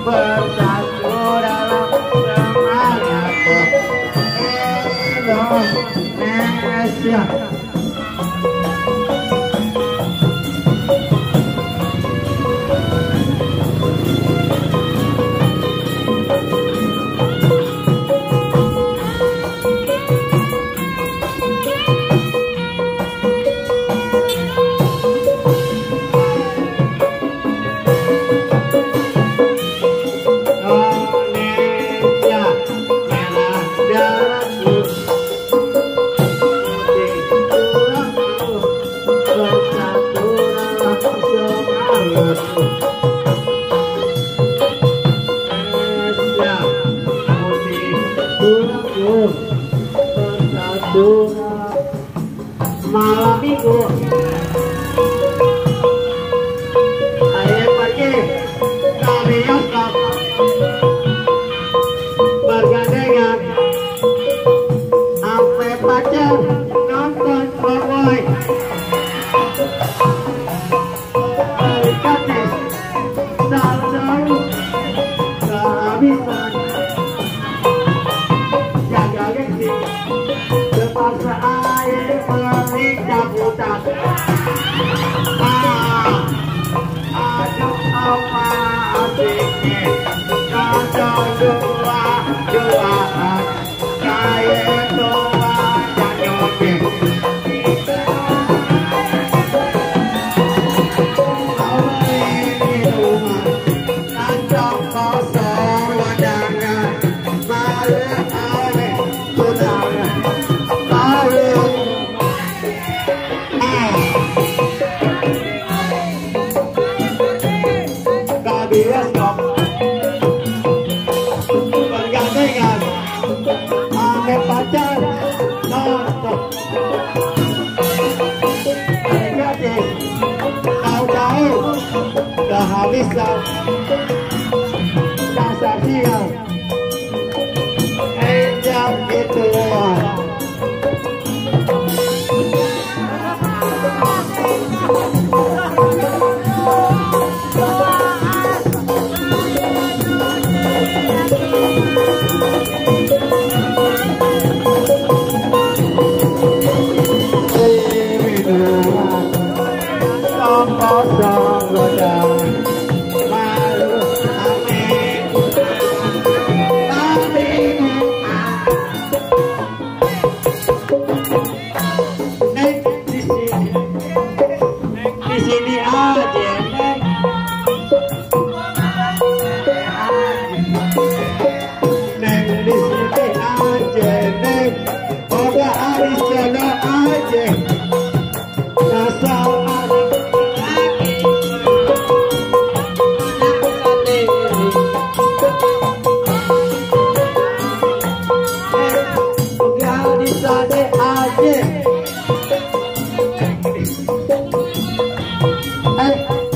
bersatu dalam semangatku Indonesia. Malam minggu saya pergi ke bioskop bergandengan sampai pacar nonton Broadway gratis selalu kehabisan jaga gengsi terpaksa air cabutan aduh apa asiknya kacau dua-duaan kayak dua janyoke awalnya rumah kacau kosong wadangan malam awet tunangan malam bioskop bergandengan ame pacar nonton gratis tahu-tahu kehabisan dasar sial ejak itu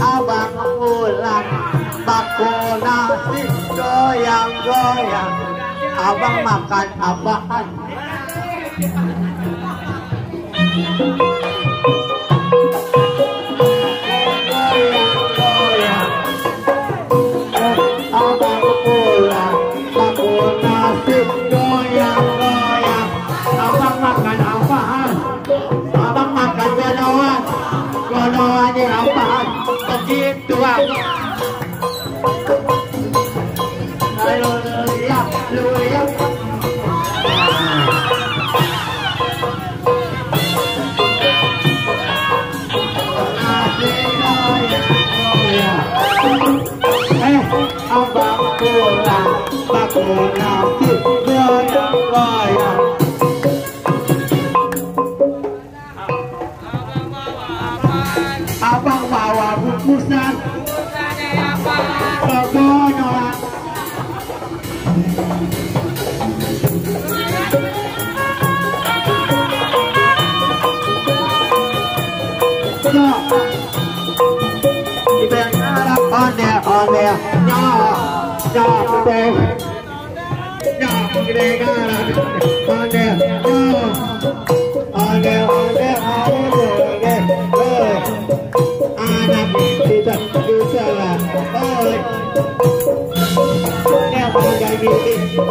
abang pulang bako nasi goyang-goyang abang makan apaan Abang pulang, aku nasi goyang-goyang. Abang makan apaan? Abang makan gonoan. Gonoannya apaan? Begitu bang. Ayo lihat, lihat. Abang pulang, aku nasi goyang-goyang. Abang bawa bungkusan kegonoan. On there, no, gede, on there, anak tidak bisa lah, yang menjadi itu,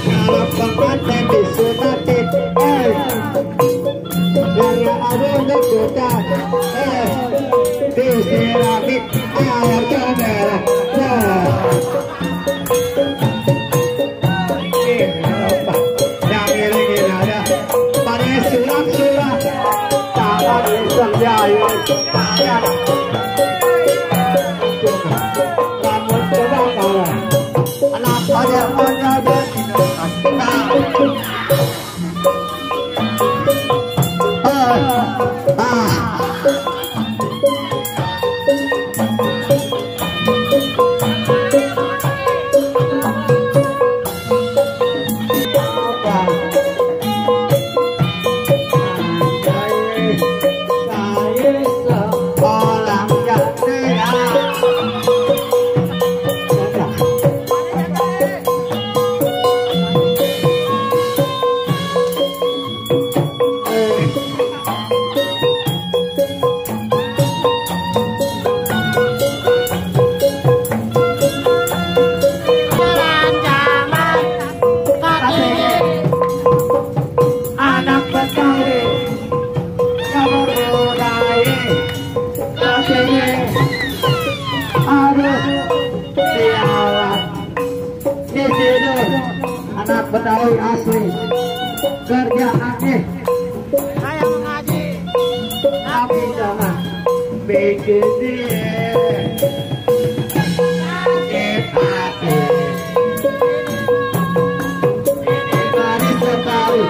kalau pengantin disunatin, yang ada nekutan, diseramik air kamera. Yang ini ada pada sulap-sulap tangan disenjaya kamu coba kawan anak ada anak Betawi asli kerjaannya saya mengaji tapi jangan bikin dia hati ini dari Betawi